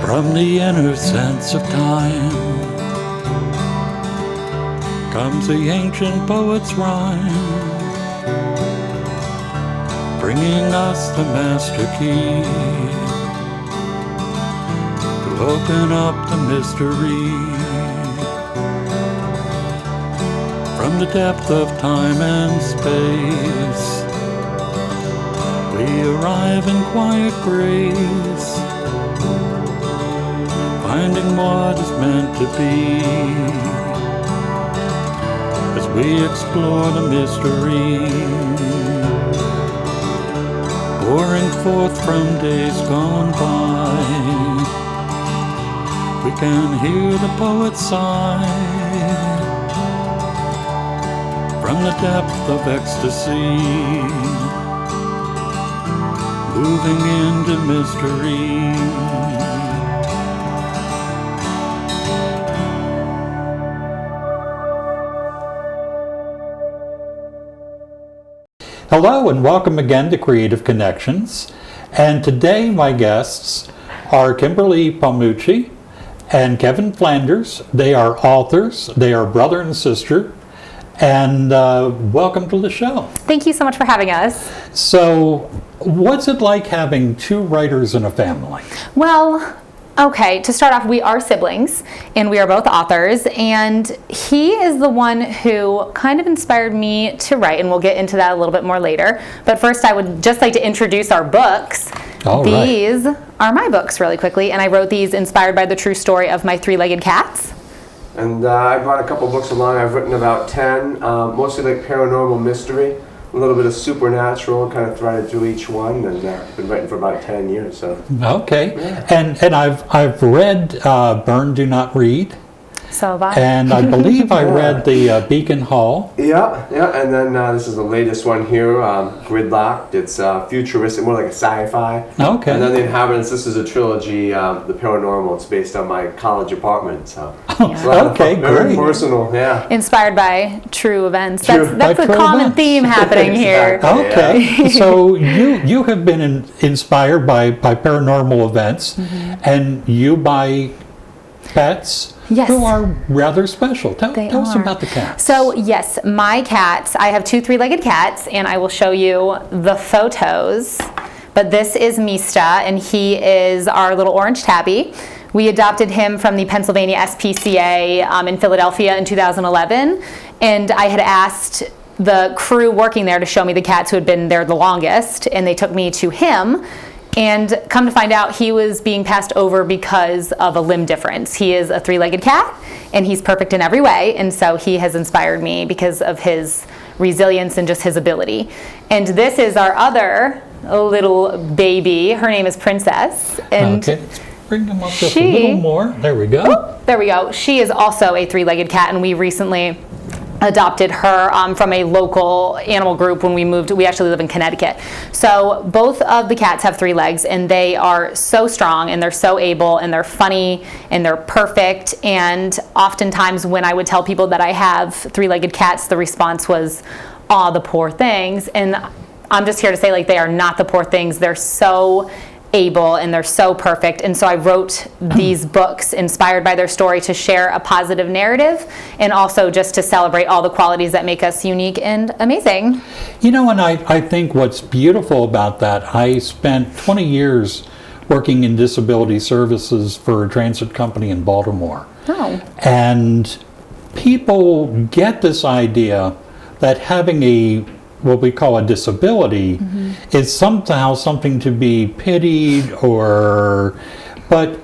From the inner sense of time comes the ancient poet's rhyme, bringing us the master key to open up the mystery. From the depth of time and space, we arrive in quiet grace, finding what is meant to be as we explore the mystery, pouring forth from days gone by. We can hear the poet sigh from the depth of ecstasy, moving into mystery. Hello and welcome again to Creative Connections. And today my guests are Kimberly Palmucci and Kevin Flanders. They are authors, they are brother and sister, and welcome to the show. Thank you so much for having us. So, what's it like having two writers in a family? Well, okay, to start off, we are siblings, and we are both authors, and he is the one who kind of inspired me to write, and we'll get into that a little bit more later. But first, I would just like to introduce our books. These are my books really quickly, and I wrote these inspired by the true story of my three-legged cats. And I brought a couple books along. I've written about 10, mostly like paranormal mystery, a little bit of supernatural, kind of threaded through each one, and I've been writing for about 10 years. So. Okay, yeah. And I've read Burn, Do Not Read. So have I. And I believe I read the Beacon Hall. Yeah, and then this is the latest one here, Gridlocked. It's futuristic, more like a sci-fi. Okay. And then The Inhabitants, this is a trilogy, the paranormal. It's based on my college apartment, so. Okay, very great. personal, yeah. Inspired by true events. True. That's a common theme happening here. Exactly, Okay, yeah. so you have been inspired by paranormal events, and you by pets. Yes. Who are rather special. Tell us are. about the cats. So yes, my cats, I have two three-legged cats, and I will show you the photos. But this is Mista, and he is our little orange tabby. We adopted him from the Pennsylvania SPCA in Philadelphia in 2011, and I had asked the crew working there to show me the cats who had been there the longest, and they took me to him. And come to find out, he was being passed over because of a limb difference. He is a three-legged cat, and he's perfect in every way, and so he has inspired me because of his resilience and just his ability. And this is our other little baby. Her name is Princess. And okay, let's bring them up just a little more. There we go. Oh, there we go. She is also a three-legged cat, and we recently adopted her from a local animal group when we moved. We actually live in Connecticut. So both of the cats have 3 legs, and they are so strong, and they're so able, and they're funny, and they're perfect. And oftentimes when I would tell people that I have 3-legged cats, the response was, "Aw, the poor things." And I'm just here to say, like, they are not the poor things. They're so able and they're so perfect, and so I wrote these books inspired by their story to share a positive narrative and also just to celebrate all the qualities that make us unique and amazing. You know, and I think what's beautiful about that, I spent 20 years working in disability services for a transit company in Baltimore. Oh. And people get this idea that having what we call a disability is somehow something to be pitied, but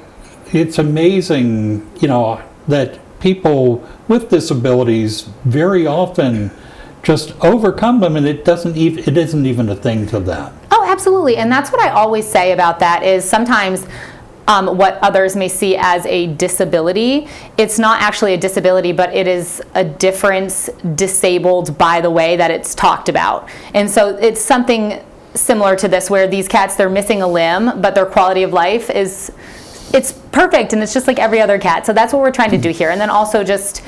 it's amazing, you know, that people with disabilities very often just overcome them, and it isn't even a thing to them. Oh, absolutely. And that's what I always say about that is sometimes what others may see as a disability, it's not actually a disability, but it is a difference disabled by the way that it's talked about. And so it's something similar to this, where these cats, they're missing a limb, but their quality of life it's perfect, and it's just like every other cat. So that's what we're trying to do here. And then also just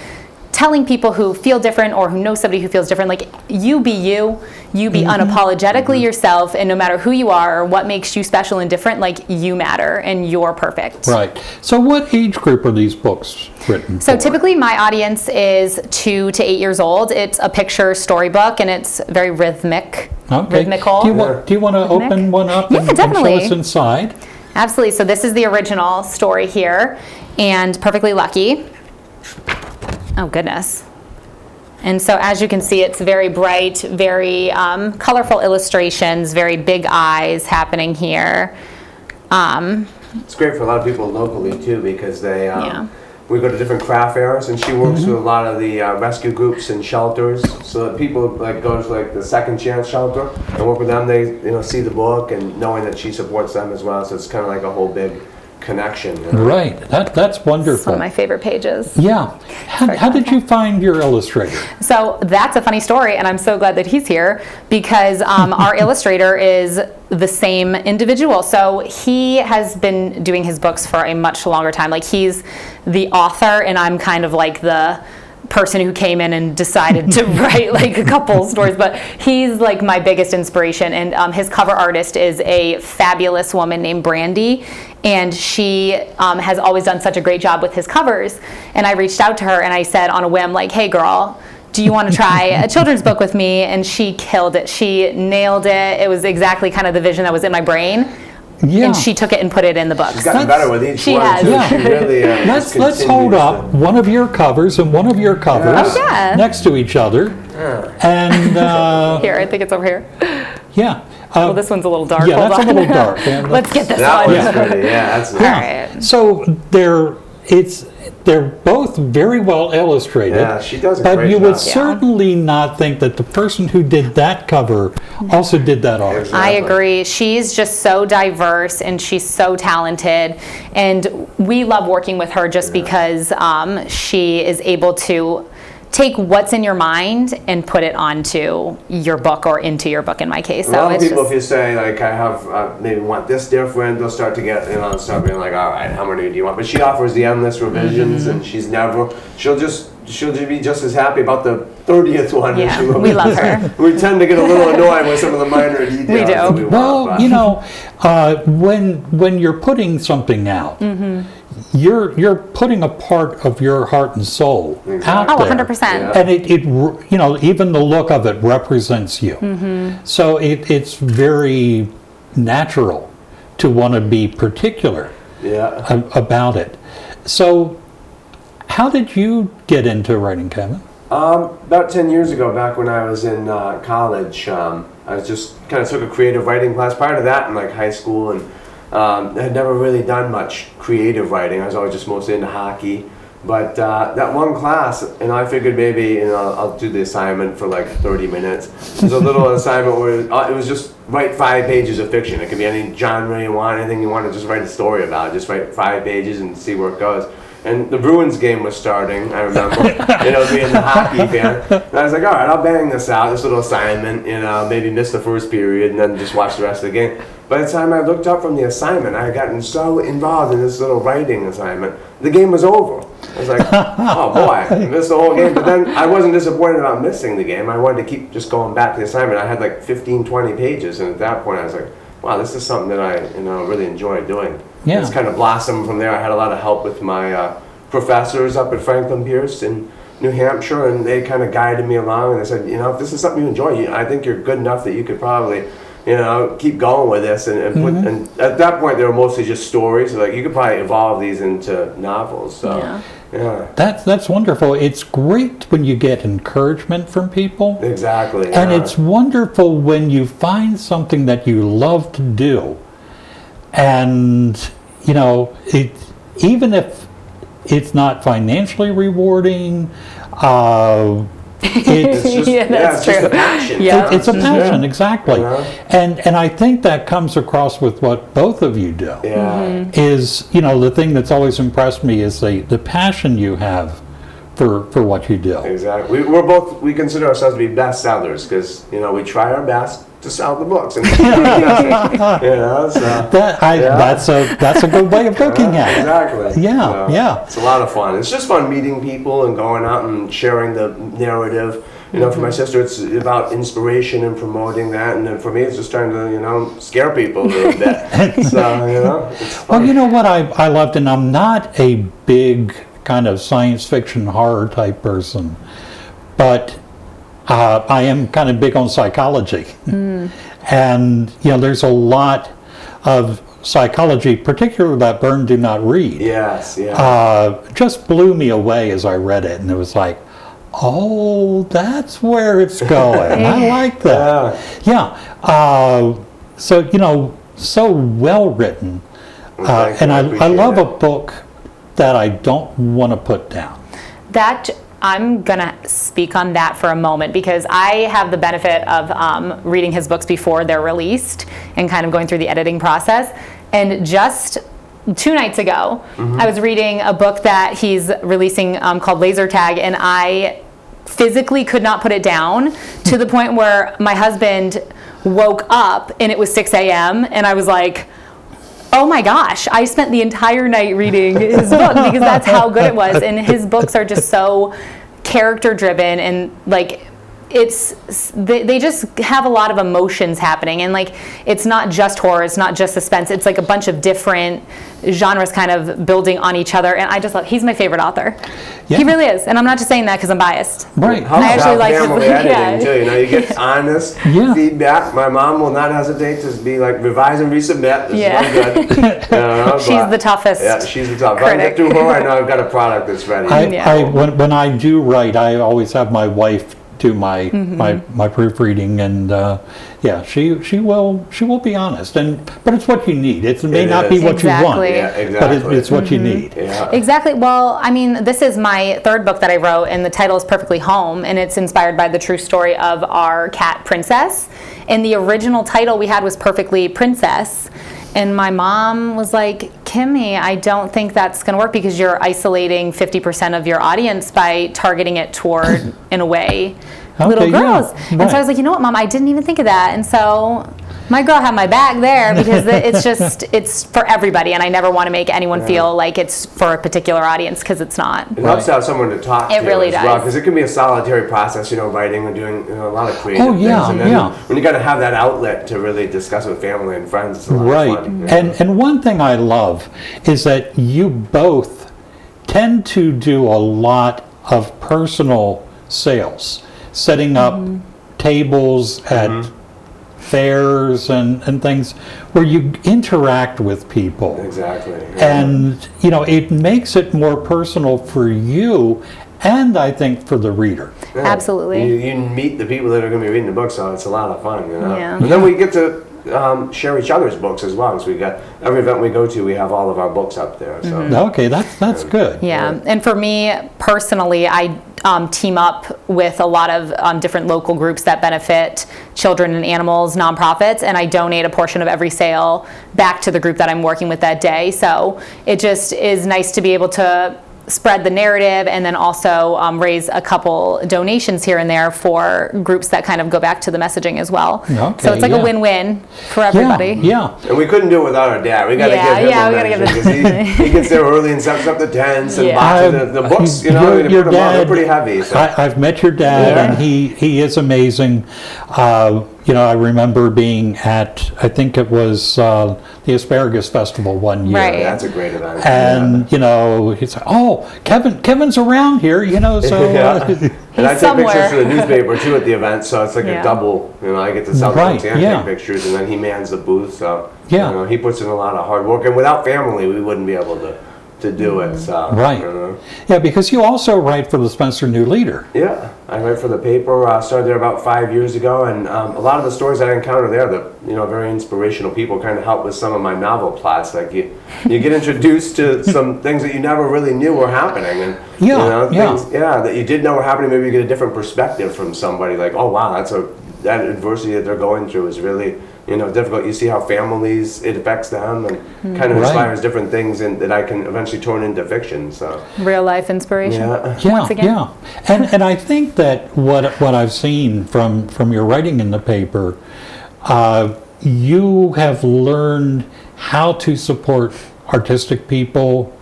telling people who feel different or who know somebody who feels different, like, you be you be unapologetically yourself, and no matter who you are or what makes you special and different, like, you matter and you're perfect. Right. So what age group are these books written So for? typically my audience is 2 to 8 years old. It's a picture storybook, and it's very rhythmic. Okay. Rhythmical. Do you want to open one up Yeah, and show definitely. us inside? Absolutely. So this is the original story here, and Perfectly Lucky. Oh, goodness. And so as you can see, it's very bright, very colorful illustrations, very big eyes happening here. It's great for a lot of people locally too, because they Yeah. we go to different craft fairs, and she works with a lot of the rescue groups and shelters, so that people like go to like the Second Chance shelter and work with them. They see the book and knowing that she supports them as well, so it's kind of like a whole big connection. Right. That's It's one wonderful. of my favorite pages. Yeah. How did you find your illustrator? So that's a funny story, and I'm so glad that he's here, because our illustrator is the same individual. So he has been doing his books for a much longer time. Like, he's the author, and I'm kind of like the person who came in and decided to write like a couple stories, but he's like my biggest inspiration. And his cover artist is a fabulous woman named Brandy, and she has always done such a great job with his covers. And I reached out to her and I said on a whim, like, hey girl, do you want to try a children's book with me? And she killed it. She nailed it. It was exactly kind of the vision that was in my brain. Yeah. And she took it and put it in the book. She's gotten better with each She one has. too. Yeah. She really, just Let's hold continues up to- one of your covers and one of your covers Oh, yeah. next to each other. And Here, I think it's over here. yeah. Well, this one's a little dark. Yeah, Hold that's a on. little dark. Yeah, Let's get this That one. one's pretty. Yeah, that's All right. So they're both very well illustrated. Yeah, she does a But great you would job. certainly not think that the person who did that cover also did that art. Exactly. I agree. She's just so diverse and she's so talented. And we love working with her just because she is able to take what's in your mind and put it onto your book, or into your book in my case. A lot of it's people, just, if you say like I have maybe want this different, they'll start to get start being like, all right, how many do you want? But she offers the endless revisions, and she'll just be just as happy about the 30th one. Yeah, as she will we be. love her. We tend to get a little annoyed with some of the minor details. We do. That we want, Well, but- when you're putting something out, you're putting a part of your heart and soul out oh, there. 100%. Yeah. And it even the look of it represents you. So it's very natural to want to be particular Yeah. about it. So how did you get into writing, Kevin? About 10 years ago, back when I was in college, I was just kind of took a creative writing class. Prior to that, in like high school, and had never really done much creative writing. I was always just mostly into hockey. But that one class, and I figured maybe I'll do the assignment for like 30 minutes. There's a little assignment where it was just write 5 pages of fiction. It could be any genre you want, anything you want to just write a story about. Just write 5 pages and see where it goes. And the Bruins game was starting, I remember, being the hockey fan. And I was like, all right, I'll bang this out, this little assignment, maybe miss the first period and then just watch the rest of the game. By the time I looked up from the assignment, I had gotten so involved in this little writing assignment, the game was over. I was like, oh boy, I missed the whole game. But then I wasn't disappointed about missing the game. I wanted to keep just going back to the assignment. I had like 15, 20 pages, and at that point I was like, wow, this is something that I really enjoy doing. Yeah. It's kind of blossomed from there. I had a lot of help with my professors up at Franklin Pierce in New Hampshire, and they kind of guided me along, and they said, if this is something you enjoy, I think you're good enough that you could probably keep going with this, and put, and at that point they were mostly just stories, so like you could probably evolve these into novels. So yeah. That's wonderful. It's great when you get encouragement from people. Exactly. And yeah. it's wonderful when you find something that you love to do. And, even if it's not financially rewarding, it's just, Yeah, that's it's just true. a passion. Yeah. it's a passion, Yeah. exactly. And I think that comes across with what both of you do. Yeah. Is, the thing that's always impressed me is the passion you have for what you do. Exactly. We consider ourselves to be best sellers because, we try our best to sell the books. And, That's a good way of looking at it. Exactly. Yeah, yeah. It's a lot of fun. It's just fun meeting people and going out and sharing the narrative. For my sister, it's about inspiration and promoting that, and then for me, it's just trying to, scare people a little bit. So, it's fun. Well, you know what I loved, and I'm not a big kind of science fiction horror type person, but I am kind of big on psychology. And, there's a lot of psychology, particularly that Burn, Do Not Read. Yes, yeah. Just blew me away as I read it, and it was like, oh, that's where it's going. I like that. Yeah. So well written. And I love a book that I don't want to put down. I'm going to speak on that for a moment because I have the benefit of reading his books before they're released and kind of going through the editing process. And just 2 nights ago, I was reading a book that he's releasing called Laser Tag, and I physically could not put it down to the point where my husband woke up and it was 6 a.m. and I was like, oh my gosh, I spent the entire night reading his book because that's how good it was. And his books are just so character driven and like they just have a lot of emotions happening, and like it's not just horror, it's not just suspense, it's like a bunch of different genres kind of building on each other, and I just love, he's my favorite author. Yeah. He really is, and I'm not just saying that because I'm biased. Right. I actually like family editing too. You get honest feedback. My mom will not hesitate to be like, revise and resubmit. This is good. She's the toughest. Yeah, she's the toughest. If I get through her, I know I've got a product that's ready. When I do write, I always have my wife do my proofreading, and she will be honest, but it's what you need. It may not be what you want, but it's what you need. Exactly. Well, I mean, this is my 3rd book that I wrote, and the title is Perfectly Home, and it's inspired by the true story of our cat Princess. And the original title we had was Perfectly Princess. And my mom was like, Kimmy, I don't think that's going to work because you're isolating 50% of your audience by targeting it toward, in a way, little girls. Yeah, and so I was like, you know what, Mom, I didn't even think of that. And so my girl had my back there because it's for everybody. And I never want to make anyone feel like it's for a particular audience because it's not. It helps to have someone to talk to really as well, because it can be a solitary process, writing and doing a lot of creative things. And then when you got to have that outlet to really discuss with family and friends, it's a lot of fun. And one thing I love is that you both tend to do a lot of personal sales, setting up tables at fairs and things where you interact with people. Exactly. And, it makes it more personal for you and I think for the reader. Yeah. Absolutely. You meet the people that are going to be reading the book, so it's a lot of fun. Yeah. And then we get to share each other's books as well. So we got every event we go to, we have all of our books up there. So okay, that's good. Yeah, and for me personally, I team up with a lot of different local groups that benefit children and animals, nonprofits, and I donate a portion of every sale back to the group that I'm working with that day. So it just is nice to be able to spread the narrative and then also raise a couple donations here and there for groups that kind of go back to the messaging as well. Okay, so it's like a win-win for everybody. Yeah. And we couldn't do it without our dad. We got to give him a mention because he gets there early and sets up the tents and boxes the books. Your dad, they're pretty heavy. So. I've met your dad, and he is amazing. I remember being at, I think it was the Asparagus Festival one year. Right. That's a great event. And, he's like, oh, Kevin's around here, so. And I take pictures for the newspaper, too, at the event, so it's like a double, I get to sell the books and take pictures, and then he mans the booth, so, he puts in a lot of hard work. And without family, we wouldn't be able to do it. So, Yeah, because you also write for the Spencer New Leader. Yeah, I write for the paper. I started there about 5 years ago, and a lot of the stories I encounter there, very inspirational people kind of help with some of my novel plots. Like you get introduced to some things that you never really knew were happening, and things that you did know were happening. Maybe you get a different perspective from somebody. Like, oh wow, that's a that adversity that they're going through is really, difficult. You see how families, it affects them, and kind of inspires different things that I can eventually turn into fiction. So real life inspiration. Yeah, Once again. yeah. And I think that what I've seen from your writing in the paper, you have learned how to support artistic people,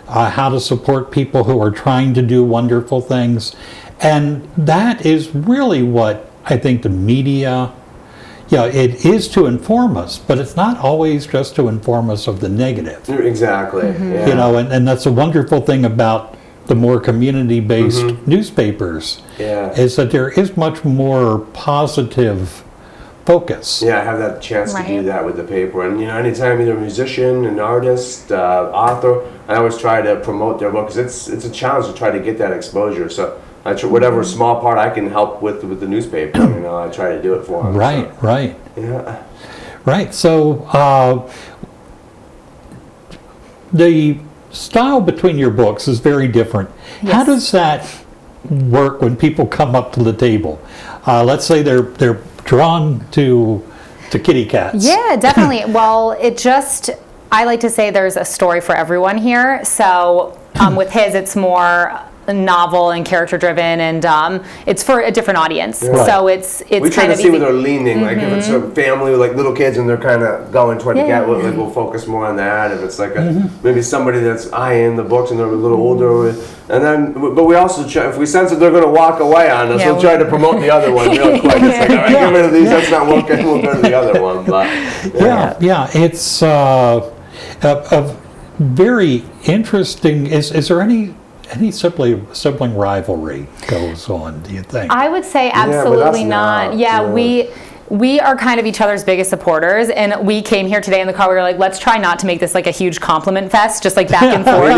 how to support people who are trying to do wonderful things. And that is really what I think the media, it is to inform us, but it's not always just to inform us of the negative. Exactly. Yeah. And that's a wonderful thing about the more community-based newspapers, is that there is much more positive focus. Yeah, I have that chance to do that with the paper. And, anytime either a musician, an artist, author, I always try to promote their book, because it's a challenge to try to get that exposure. So whatever small part I can help with the newspaper, I try to do it for them. Right, so. right. Yeah. Right, so the style between your books is very different. Yes. How does that work when people come up to the table? Let's say they're drawn to kitty cats. Yeah, definitely. Well, I like to say there's a story for everyone here. So with his, it's more novel and character driven, and it's for a different audience. Right. So it's we try kind to of see where they're leaning. Like if it's a family with like little kids and they're kind of going toward the cat, we'll focus more on that. If it's like maybe somebody that's eyeing the books and they're a little older, and then but we also try, if we sense that they're going to walk away on us, we'll try to promote the other one real quick. It's like, all right, get rid of these. That's not working. We'll go to the other one. But It's a very interesting. Is there any sibling rivalry goes on, do you think? I would say absolutely not. We are kind of each other's biggest supporters, and we came here today in the car. We were like, let's try not to make this like a huge compliment fest, just like back and forth.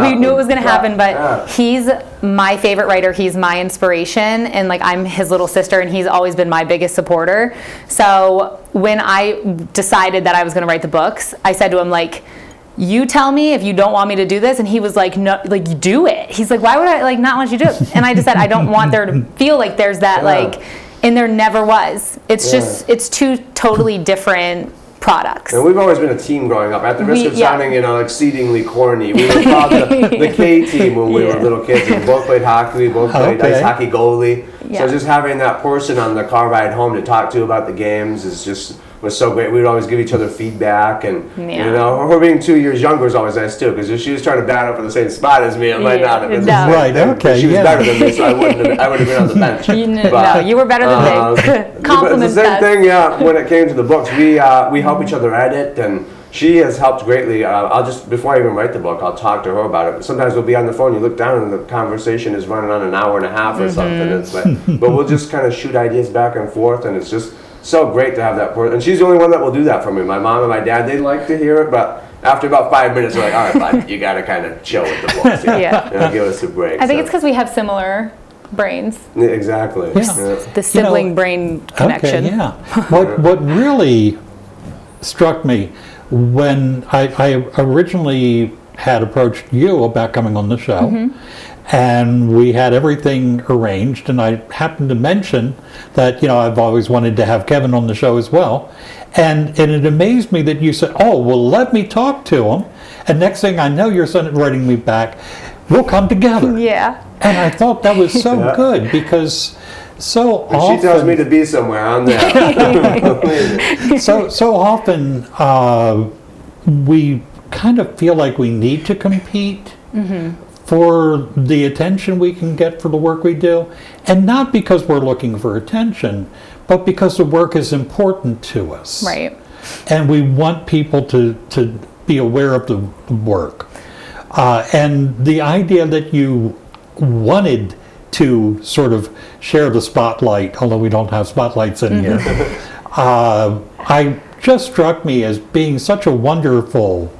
We knew it was going to happen, but he's my favorite writer. He's my inspiration, and like I'm his little sister, and he's always been my biggest supporter. So when I decided that I was going to write the books, I said to him, like, you tell me if you don't want me to do this. And he was like, no, like, you do it. He's like, why would I not want you to do it? And I just said, I don't want there to feel like there's that and there never was. It's just, it's two totally different products. And we've always been a team growing up. At the risk of sounding, exceedingly corny, we were called the K team when we were little kids. We both played hockey. We both played ice hockey goalie. So just having that person on the car ride home to talk to about the games was so great. We would always give each other feedback, and her being 2 years younger is always nice too, because if she was trying to battle for the same spot as me, it might not have been the same right. thing. Okay, she was better than me, so I would have been on the bench. You were better than me. Compliments. The same thing, when it came to the books, we help each other edit, and she has helped greatly. Before I even write the book, I'll talk to her about it. But sometimes we'll be on the phone, you look down and the conversation is running on an hour and a half or something. It's like, but we'll just kind of shoot ideas back and forth, and it's just so great to have that person. And she's the only one that will do that for me. My mom and my dad, they like to hear it, but after about 5 minutes, they're like, all right, bud, you got to kind of chill with the books. Give us a break. I think it's because we have similar brains. Yeah, exactly. The sibling brain connection. Okay, What really struck me when I originally had approached you about coming on the show, and we had everything arranged, and I happened to mention that I've always wanted to have Kevin on the show as well, and it amazed me that you said, oh, well, let me talk to him, and next thing I know, you're writing me back, we'll come together. And I thought that was so good, because so often she tells me to be somewhere, I'm there. so often we kind of feel like we need to compete for the attention we can get for the work we do, and not because we're looking for attention, but because the work is important to us. Right. And we want people to be aware of the work. And the idea that you wanted to sort of share the spotlight, although we don't have spotlights in here, just struck me as being such a wonderful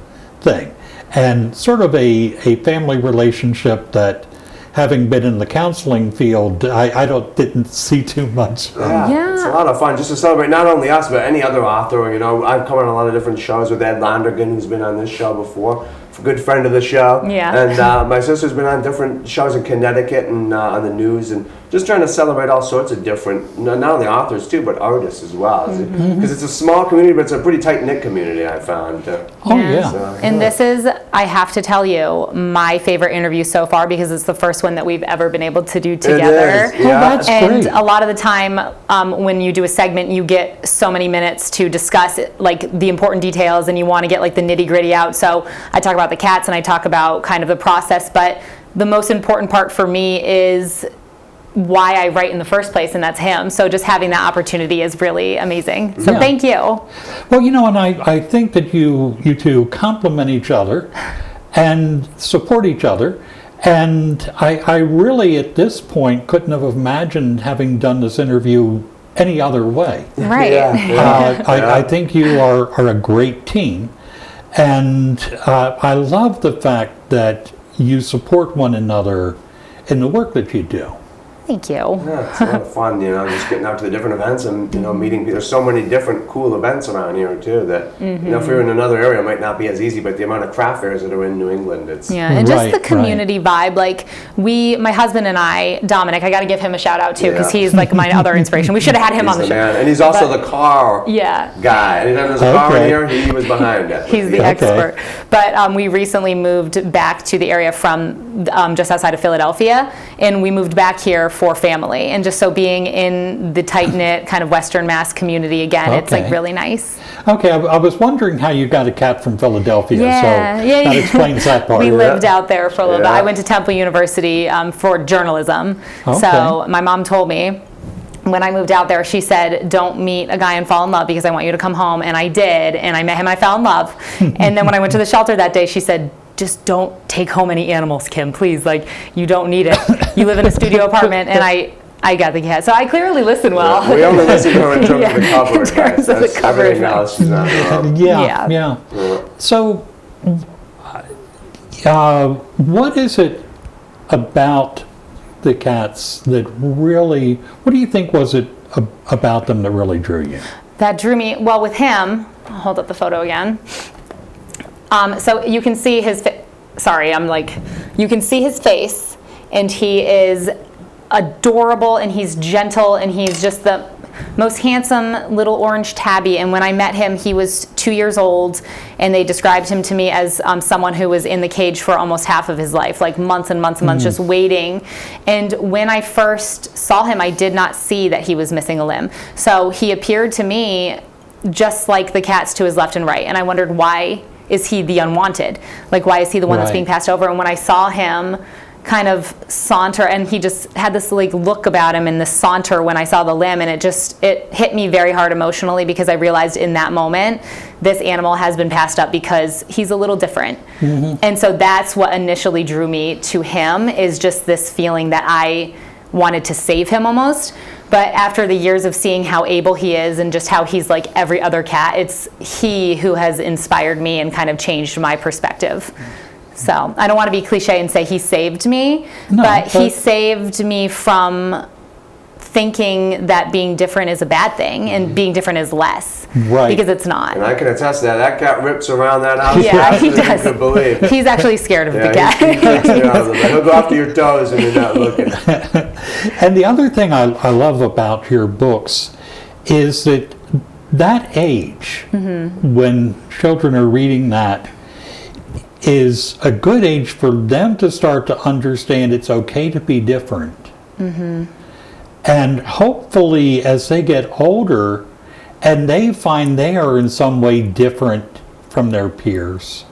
thing, and sort of a family relationship that, having been in the counseling field, I didn't see too much. Yeah, it's a lot of fun just to celebrate not only us, but any other author. I've come on a lot of different shows with Ed Londergan, who's been on this show before, a good friend of the show. And my sister's been on different shows in Connecticut and on the news, and just trying to celebrate all sorts of different, not only authors too, but artists as well. Because it's a small community, but it's a pretty tight-knit community, I found. Oh, yeah. So, And this is, I have to tell you, my favorite interview so far because it's the first one that we've ever been able to do together. It is, yeah. That's And great. a lot of the time, when you do a segment, you get so many minutes to discuss like the important details, and you want to get like the nitty gritty out. So I talk about the cats, and I talk about kind of the process, but the most important part for me is why I write in the first place, and that's him. So just having that opportunity is really amazing. So Yeah. thank you. Well, and I think that you two complement each other and support each other. And I really, at this point, couldn't have imagined having done this interview any other way. Right. I think you are a great team. And I love the fact that you support one another in the work that you do. Thank you. Yeah, it's a lot of fun, just getting out to the different events and, meeting people. There's so many different cool events around here, too, that, if we were in another area, it might not be as easy, but the amount of craft fairs that are in New England, it's... Yeah, and just Right, the community vibe. Like, my husband and I, Dominic, I got to give him a shout out, too, because Yeah. he's like my other inspiration. We should have had him He's on the the show. man. And he's also But- the car Yeah. guy. Anytime there's a car in Okay. here, he was behind it. He's the Okay. expert. But we recently moved back to the area from just outside of Philadelphia, and we moved back here for family. And just so being in the tight-knit kind of Western Mass community again, it's like Okay. really nice. Okay, I was wondering how you got a cat from Philadelphia, Yeah, so yeah, that yeah. explains that part. We lived out there for a little bit. Yeah. I went to Temple University for journalism. Okay. So my mom told me when I moved out there, she said, don't meet a guy and fall in love because I want you to come home. And I did, and I met him, I fell in love. And then when I went to the shelter that day, she said, just don't take home any animals, Kim, please. Like, you don't need it. You live in a studio apartment, and I got the cat. So I clearly listen well. We only listen to her in terms of the Yeah, cover in terms advice. of the That's cover everything advice. else is not wrong. Yeah. Yeah. So, what is it about the cats that really, what do you think was it about them that really drew you? That drew me, well, with him, I'll hold up the photo again. So you can see his, you can see his face, and he is adorable, and he's gentle, and he's just the most handsome little orange tabby. And when I met him, he was 2 years old, and they described him to me as someone who was in the cage for almost half of his life, like months and months and months just waiting. And when I first saw him, I did not see that he was missing a limb. So he appeared to me just like the cats to his left and right, and I wondered, why is he the unwanted? Like, why is he the one that's Right. being passed over? And when I saw him kind of saunter, and he just had this like look about him and this saunter when I saw the limb, and it hit me very hard emotionally, because I realized in that moment this animal has been passed up because he's a little different. And so that's what initially drew me to him, is just this feeling that I wanted to save him almost. But after the years of seeing how able he is and just how he's like every other cat, it's he who has inspired me and kind of changed my perspective. So I don't want to be cliche and say he saved me, No, but he but- saved me from thinking that being different is a bad thing and being different is less. Right. Because it's not. And I can attest to that. That cat rips around that house Yeah, faster he than does. you could believe. He's actually scared of the Yeah, cat. he kicks you out of the bed. He'll go after your toes and you're not looking. And the other thing I love about your books is that age, when children are reading that, is a good age for them to start to understand it's okay to be different. And hopefully, as they get older and they find they are in some way different from their peers,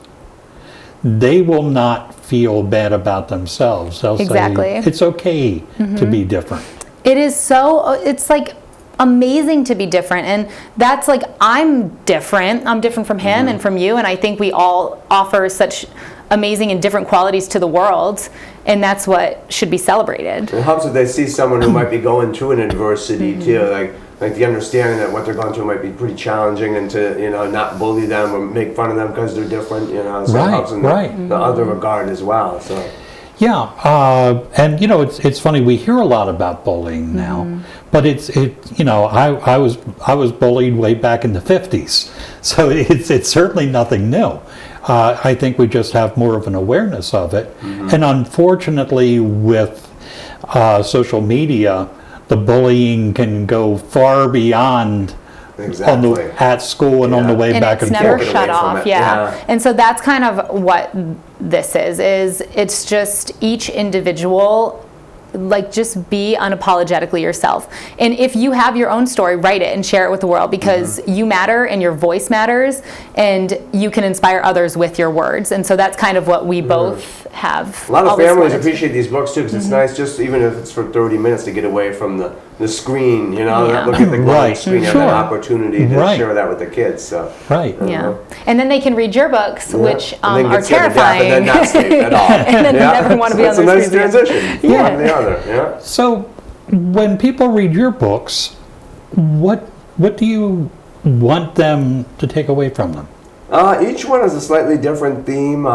they will not feel bad about themselves. They'll Exactly. say, it's okay to be different. It is so, it's like amazing to be different. And that's like, I'm different from him and from you. And I think we all offer such amazing and different qualities to the world. And that's what should be celebrated. It helps if they see someone who might be going through an adversity too, like the understanding that what they're going through might be pretty challenging, and to not bully them or make fun of them because they're different. So Right, it helps in right. the other regard as well. So. Yeah, and it's funny, we hear a lot about bullying now, but I was bullied way back in the 50s, so it's certainly nothing new. I think we just have more of an awareness of it, and unfortunately with social media, the bullying can go far beyond Exactly. at school and on the way and back it's and never forth. shut Away from off, it, yeah. yeah. And so that's kind of what this is it's just each individual, like, just be unapologetically yourself. And if you have your own story, write it and share it with the world, because you matter and your voice matters, and you can inspire others with your words. And so that's kind of what we both have. A lot of always families wanted to. appreciate these books too, because it's nice, just even if it's for 30 minutes, to get away from the screen, you know, Yeah. not look at the glowing Right. screen, have Sure. that opportunity to Right. share that with the kids. So. Right. Yeah, and then they can read your books, which And then are get scared to death terrifying. and then not sleep at all. And then never want to be on It's a their nice screens again. transition from one to the other. Yeah. So when people read your books, what do you want them to take away from them? Each one has a slightly different theme.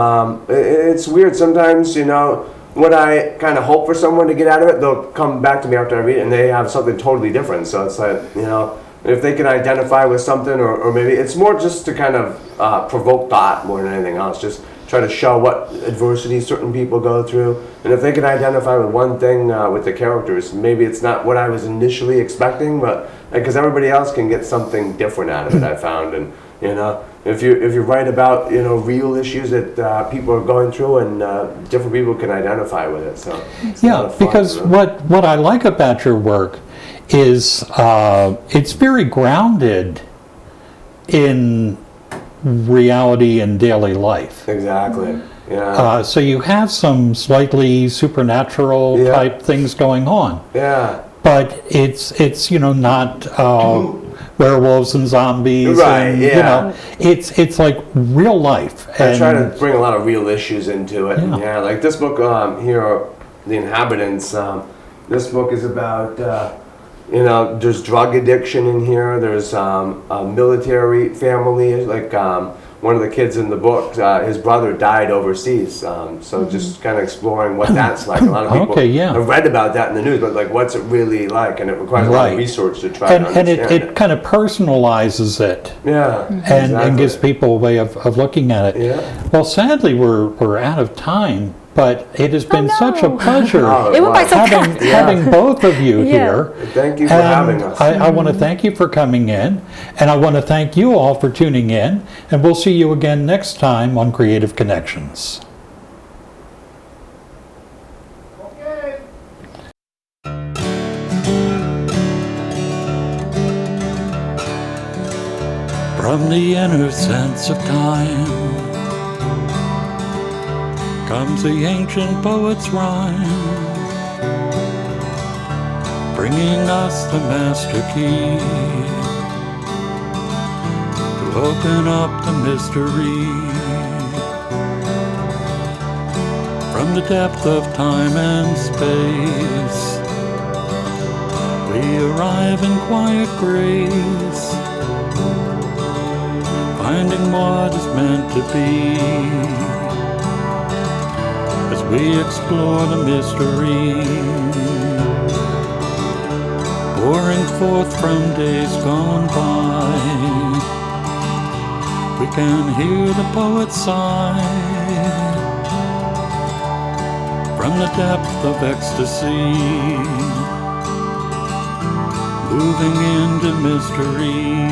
It's weird sometimes, you know, what I kind of hope for someone to get out of it, they'll come back to me after I read it and they have something totally different. So it's like, you know, if they can identify with something, or maybe it's more just to kind of provoke thought more than anything else. Just try to show what adversity certain people go through. And if they can identify with one thing with the characters, maybe it's not what I was initially expecting, but because everybody else can get something different out of it, I found. And, you know, if you write about, you know, real issues that people are going through, and different people can identify with it, so it's a lot Yeah, of fun, because you know? what I like about your work is it's very grounded in reality and daily life. Exactly, yeah, So you have some slightly supernatural Yeah. type things going on, yeah, but it's you know, not werewolves and zombies, Right, and, yeah. you know, it's like real life. I try to And bring a lot of real issues into it. Yeah. Yeah, like this book here, The Inhabitants. This book is about, you know, there's drug addiction in here. There's a military family. Like one of the kids in the book, his brother died overseas. So just kind of exploring what that's like. A lot of people Okay, yeah. have read about that in the news, but like, what's it really like? And it requires a lot Right. of research to try and to understand it kind of personalizes it. Yeah, And gives people a way of looking at it. Yeah. Well, sadly, we're out of time, but it has been no. such a pleasure Oh, It went by so having, fast. having both of you Yeah. here. Thank you for And having us. I want to thank you for coming in, and I want to thank you all for tuning in, and we'll see you again next time on Creative Connections. From the inner sense of time comes the ancient poet's rhyme, bringing us the master key to open up the mystery. From the depth of time and space, we arrive in quiet grace, finding what is meant to be as we explore the mystery, pouring forth from days gone by. We can hear the poet sigh from the depth of ecstasy, moving into mystery.